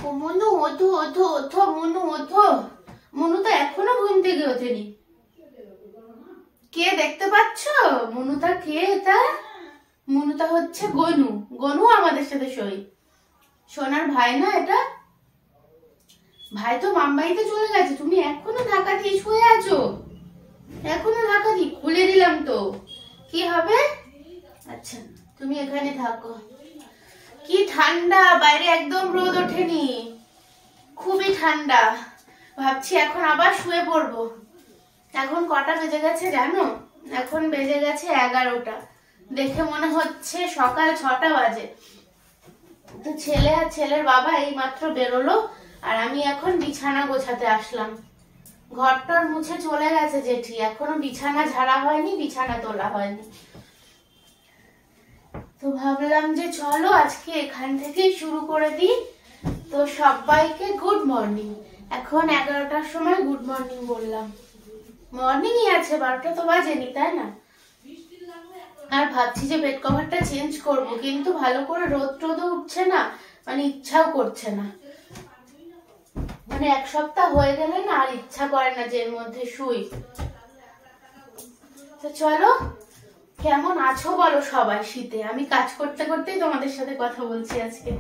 ও মনু, ওঠো ওঠো ওঠো মনু, ওঠো। মনু তো এখনো ঘুম থেকে ওঠেনি। কে দেখতে পাচ্ছ? মনুটা কে? এটা মনুটা হচ্ছে গনু। গনু আমাদের সাথে শোয়। সোনার ভাই না এটা? ভাই তো মামবাড়িতে চলে গেছে, তুমি এখনো ঢাকা দিয়ে শুয়ে আছো। এখনো ঢাকা দিয়ে খুলে দিলাম তো কি হবে? আচ্ছা তুমি এখানে থাকো। কি ঠান্ডা বাইরে, একদম রোদ ওঠেনি, খুবই ঠান্ডা। ভাবছি এখন আবার শুয়ে পড়বো। এখন কটা বেজে গেছে জানো? এখন বেজে গেছে 11টা। দেখে মনে হচ্ছে সকাল 6টা বাজে। তো ছেলে আর ছেলের বাবা এই মাত্র বেরোলো, আর আমি এখন বিছানা গোছাতে আসলাম। ঘরটার মুছে চলে গেছে জেঠি, এখনো বিছানা ঝাড়া হয়নি, বিছানা তোলা হয়নি। তো ভাবলাম যে চলো আজকে এখান থেকেই শুরু করে দিই। তো সবাইকে গুড মর্নিং। এখন 11টার সময় গুড মর্নিং বললাম। মর্নিংই আছে, 12টা তো বাজেনি, তাই না? আর ভাবছি যে বেড কভারটা চেঞ্জ করব, কিন্তু ভালো করে রোদ টোদও উঠছে না, মানে ইচ্ছাও করছে না। মানে এক সপ্তাহ হয়ে গেলে না আর ইচ্ছা করে না যে এর মধ্যে শুই। তো চলো, কেমন আছো বলো সবাই শীতে? আমি কাজ করতে করতেই তোমাদের সাথে কথা বলছি আজকে।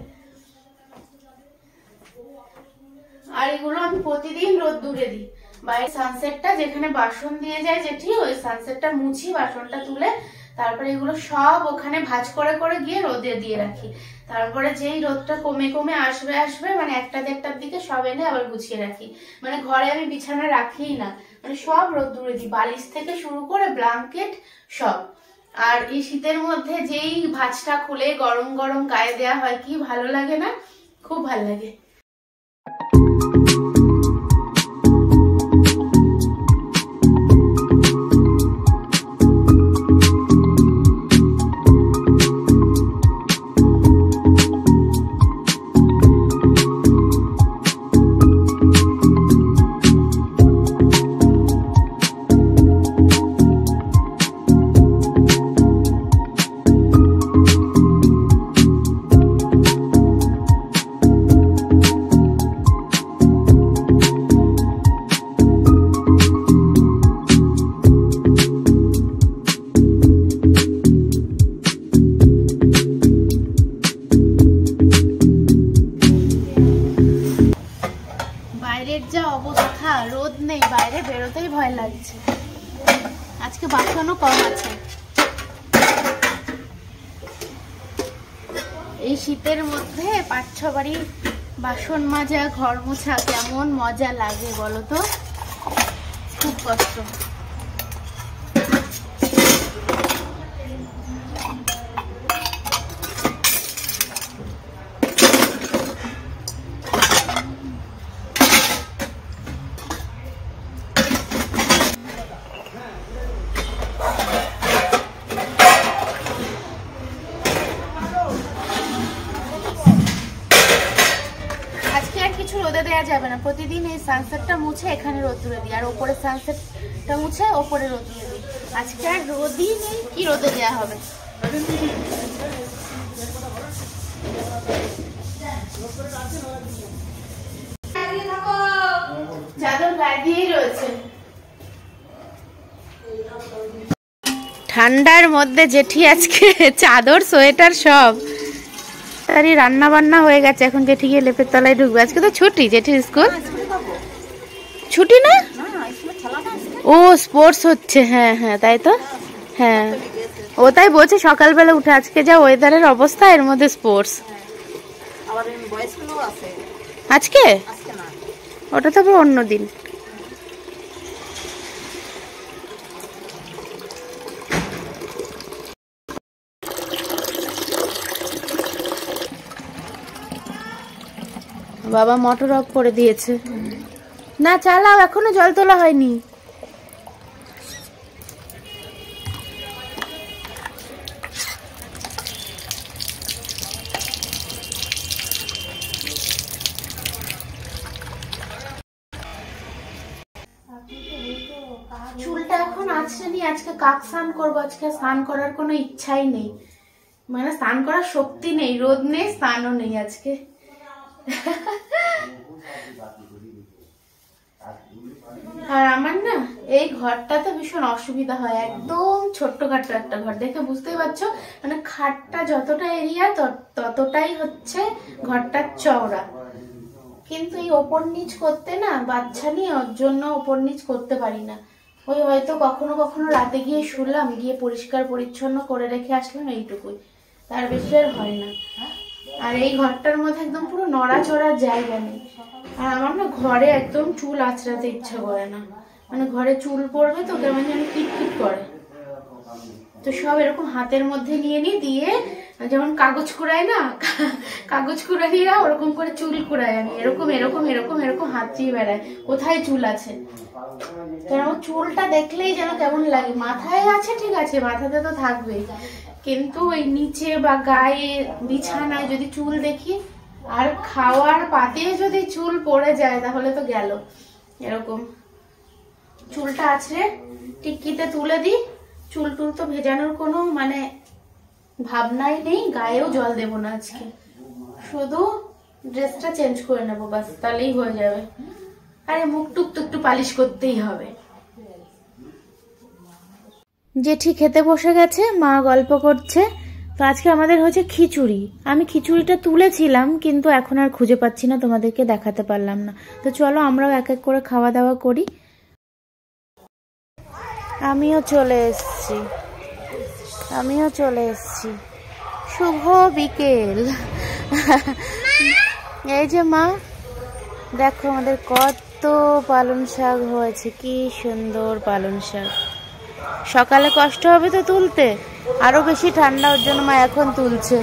আর এগুলো আমি প্রতিদিন রোদ দূরে দিই। বাইরে সানসেটটা যেখানে বাসন দিয়ে যায় জেঠি, ওই সানসেটটা মুছি, বাসনটা তুলে তারপরে এগুলো সব ওখানে ভাঁজ করে করে গিয়ে রোদে দিয়ে রাখি। তারপরে যেই রোদটা কমে কমে আসবে মানে একটা দেড়টার দিকে সব এনে আবার গুছিয়ে রাখি। মানে ঘরে আমি বিছানা রাখিই না, মানে সব রোদ দূরে দিই, বালিশ থেকে শুরু করে ব্ল্যাঙ্কেট সব। আর এই শীতের মধ্যে যেই ভাঁজটা খুলে গরম গরম গায়ে দেওয়া হয়, কি ভালো লাগে না? খুব ভালো লাগে। যা অবস্থা, রোদ নেই, বাইরে বেরোতেই ভয় লাগছে। আজকে বাসনও কম আছে। এই শীতের মধ্যে 5-6 বাড়ি বাসন মাজা, ঘর মোছা কেমন মজা লাগে বলো তো? খুব কষ্ট। রোদে দেওয়া যাবে না, প্রতিদিন এই সানসেটটা মুছে এখানে রোদ তুলে দিই, আর ওপরে সানসেটটা মুছে ওপরে রোদ তুলে দিই। আজকে আর রোদই নেই, কি রোদে দেওয়া হবে? চাদর গায়ে দিয়েই রয়েছে। ঠান্ডার মধ্যে জেঠি আজকে চাদর সোয়েটার সব। তারই রান্না বান্না হয়ে গেছে, এখন জেঠি গিয়ে লেপের তলায় ঢুকবে। আজকে তো ছুটি জেঠির স্কুল। ছুটি না? ও স্পোর্টস হচ্ছে, হ্যাঁ হ্যাঁ তাই তো। হ্যাঁ ও তাই বলছে সকালবেলা উঠে, আজকে যা ওয়েদারের অবস্থা, এর মধ্যে স্পোর্টস। আজকে ওটা তো অন্য দিন। বাবা মোটর অফ করে দিয়েছে। না চালাও, এখনো জল তোলা হয়নি। চুলটা এখন আঁচড়েনি, আজকে কাক স্নান করবো। আজকে স্নান করার কোনো ইচ্ছাই নেই, মানে স্নান করার শক্তি নেই, রোদ নেই, স্নানও নেই আজকে। আর আমার না এই ঘরটাতে ভীষণ অসুবিধা হয়, একদম ছোট্টখাটো একটা ঘর, দেখে বুঝতেই পারছো, মানে খাটটা যতটা এরিয়া ততটাই হচ্ছে ঘরটার চওড়া। কিন্তু এই ওপর নিচ করতে না বাচ্চা নিয়ে, ওর জন্য ওপর নিচ করতে পারি না। ওই হয়তো কখনো কখনো রাতে গিয়ে শুলাম, গিয়ে পরিষ্কার পরিচ্ছন্ন করে রেখে আসলাম, এইটুকুই, তার বেশি আর হয় না। আর এই ঘরটার মধ্যে একদম পুরো নড়াচড়ার জায়গা নেই। আর আমার না ঘরে একদম চুল আঁচড়াতে ইচ্ছা করে না, মানে ঘরে চুল পড়বে তো কেমন যেন কিটকিট করে। তো সব এরকম হাতের মধ্যে নিয়ে নিই, দিয়ে যেমন কাগজ কুড়াই না, কাগজ কুড়াইরা ওরকম করে চুল কুড়াই আমি, এরকম এরকম এরকম এরকম হাত দিয়ে বেড়াই কোথায় চুল আছে। তো আমার চুলটা দেখলেই যেন কেমন লাগে, মাথায় আছে ঠিক আছে, মাথাতে তো থাকবেই, কিন্তু ওই নিচে বা গায়ে বিছানায় যদি চুল দেখি, আর খাওয়ার পাতে যদি চুল পড়ে যায় তাহলে তো গেল। এরকম চুলটা আছড়ে টিক্কিতে তুলে দিই, চুল টুল তো ভেজানোর কোনো মানে ভাবনাই নেই, গায়েও জল দেবো না আজকে, শুধু ড্রেসটা চেঞ্জ করে নেবো বাস, তাহলেই হয়ে যাবে। আরে মুখ টুক তো একটু পালিশ করতেই হবে। জেঠি খেতে বসে গেছে, মা গল্প করছে। তো আজকে আমাদের হচ্ছে খিচুড়ি, আমি খিচুড়িটা তুলেছিলাম কিন্তু এখন আর খুঁজে পাচ্ছি না, তোমাদেরকে দেখাতে পারলাম না। তো চলো আমরাও এক এক করে খাওয়া দাওয়া করি। আমিও চলে এসেছি, শুভ বিকেল। এই যে মা দেখো আমাদের কত পালং শাক হয়েছে, কি সুন্দর পালং শাক। সকালে কষ্ট হবে তো তুলতে, আরো বেশি ঠান্ডা, ওর জন্য মা এখন তুলছে।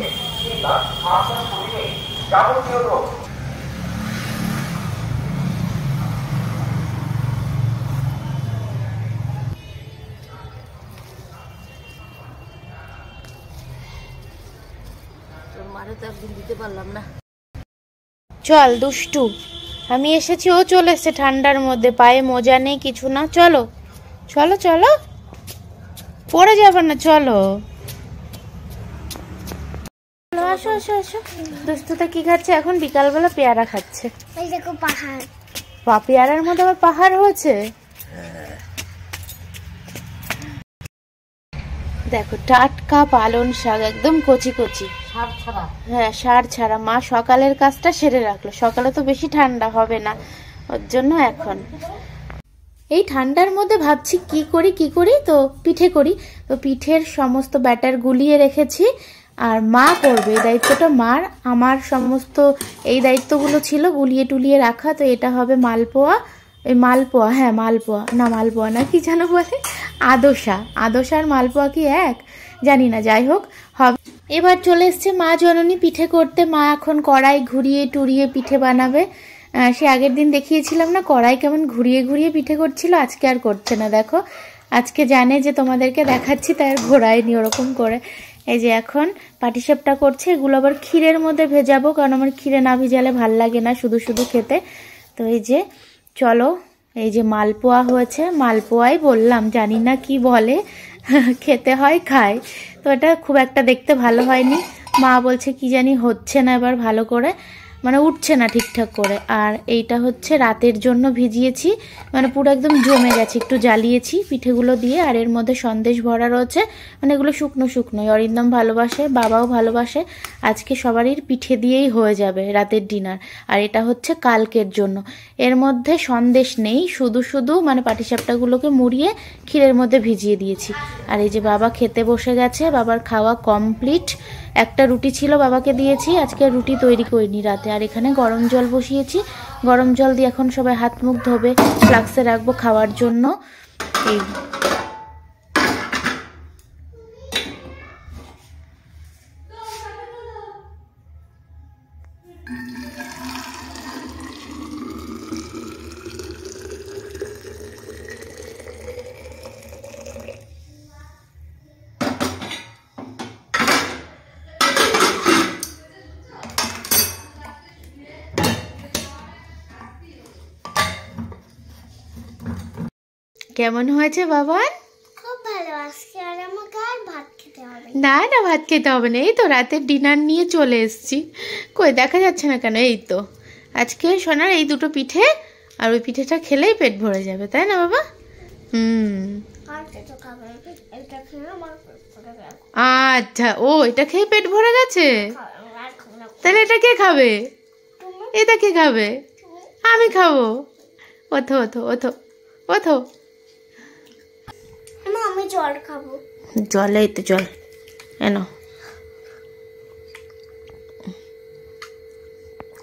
চল দুষ্টু, আমি এসেছি, ও চলে এসছে ঠান্ডার মধ্যে, পায়ে মোজা নেই কিছু না। চলো চলো চলো, পড়ে যাবে না, চলো আসো আসো আসো। দুষ্টুটা কি খাচ্ছে এখন? বিকালবেলা পেয়ারা খাচ্ছে। পেয়ারার মধ্যে আবার পাহাড় হয়েছে, দেখো টাটকা পালং শাক, একদম কচি কচি, হ্যাঁ সার ছাড়া। মা সকালের কাজটা সেরে রাখলো, সকালে তো বেশি ঠান্ডা হবে না, ওর জন্য এখন এই ঠান্ডার মধ্যে ভাবছি কি করি, তো পিঠে করি। তো পিঠের সমস্ত ব্যাটার গুলিয়ে রেখেছি, আর মা করবে এই দায়িত্বটা মার। আমার সমস্ত এই দায়িত্বগুলো ছিল গুলিয়ে টুলিয়ে রাখা। তো এটা হবে মালপোয়া, এই মালপোয়া, হ্যাঁ মালপোয়া না কি যেন বলে, আদোসার মালপোয়া কি এক জানি না, যাই হোক হবে। এবার চলে এসছে মা জননী পিঠে করতে। মা এখন কড়াই ঘুরিয়ে টুরিয়ে পিঠে বানাবে। সে আগের দিন দেখিয়েছিলাম না কড়াই কেমন ঘুরিয়ে ঘুরিয়ে পিঠে করছিল, আজকে আর করছে না। দেখো আজকে জানে যে তোমাদেরকে দেখাচ্ছি, তাই আর ঘোরায়নি ওরকম করে। এই যে এখন পাটিসাপটা করছে, এগুলো আবার ক্ষীরের মধ্যে ভেজাবো, কারণ আমার ক্ষীরে না ভিজালে ভাল লাগে না শুধু শুধু খেতে। তো এই যে চলো, এই যে মালপোয়া হয়েছে, মালপোয়াই বললাম, জানি না কি বলে, খেতে হয় খায়। তো এটা খুব একটা দেখতে ভালো হয়নি, মা বলছে কি জানি হচ্ছে না এবার ভালো করে, মানে উঠছে না ঠিকঠাক করে। আর এইটা হচ্ছে রাতের জন্য ভিজিয়েছি, মানে পুরো একদম জমে গেছে, একটু জ্বালিয়েছি পিঠেগুলো দিয়ে। আর এর মধ্যে সন্দেশ ভরা রয়েছে, মানে এগুলো শুকনো শুকনোই, অরিন্দম ভালোবাসে, বাবাও ভালোবাসে। আজকে সবারই পিঠে দিয়েই হয়ে যাবে রাতের ডিনার। আর এটা হচ্ছে কালকের জন্য। এর মধ্যে সন্দেশ নেই, শুধু শুধু মানে পাটিসাপটাগুলোকে মুড়িয়ে ক্ষীরের মধ্যে ভিজিয়ে দিয়েছি। আর এই যে বাবা খেতে বসে গেছে, বাবার খাওয়া কমপ্লিট। একটা রুটি ছিল বাবাকে দিয়েছি, আজকে রুটি তৈরি করিনি রাতে। আর এখানে গরম জল বসিয়েছি, গরম জল দিয়ে এখন সবাই হাত মুখ ধোবে, ফ্লাক্সে রাখবো খাওয়ার জন্য। এই কেমন হয়েছে বাবা? খুব ভালো। আজকে আর আমাকে আর ভাত খেতে হবে না না, ভাত খেতে হবে না, এই তো রাতের ডিনার নিয়ে চলে এসেছি। কই দেখা যাচ্ছে না কেন? এই তো আজকে সোনার এই দুটো পিঠে আর ওই পিঠেটা খেলেই পেট ভরে যাবে, তাই না বাবা? আচ্ছা, ও এটা খেয়ে পেট ভরে গেছে, তাহলে এটা কে খাবে? এটা কে খাবে? আমি খাবো। ওঠো ওঠো ওঠো ওঠো। আমি জল খাবো। জল, এই তো জল এনো।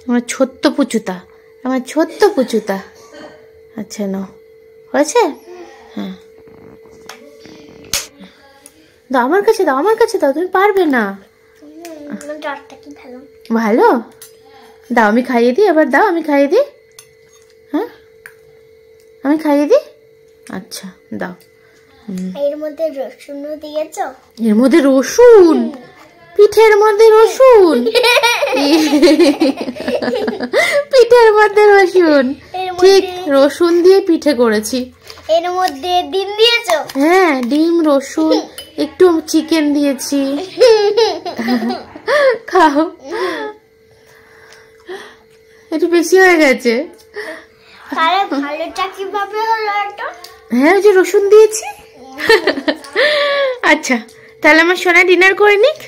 আমার ছোট্ট পুচুতা, আমার ছোট্ট পুচুতা। আচ্ছা নাও, হয়েছে? হ্যাঁ দাও আমার কাছে, দাও আমার কাছে দাও, তুমি পারবে না। ভালো, দাও আমি খাইয়ে দিই, এবার দাও আমি খাইয়ে দিই। হ্যাঁ আমি খাইয়ে দিই। আচ্ছা দাও। এর মধ্যে রসুন দিয়েছ? এর মধ্যে রসুন? পিঠের মধ্যে রসুন? পিঠের মধ্যে রসুন? ঠিক, রসুন দিয়ে পিঠে করেছি। এর মধ্যে ডিম দিয়েছ? হ্যাঁ, ডিম, রসুন, একটু চিকেন দিয়েছি। খাও, একটু বেশি হয়ে গেছে। তাহলে ভালোটা কিভাবে হলো এটা? হ্যাঁ, ওই যে রসুন দিয়েছি। আচ্ছা, তাহলে আমার সোনা ডিনার করে নিক।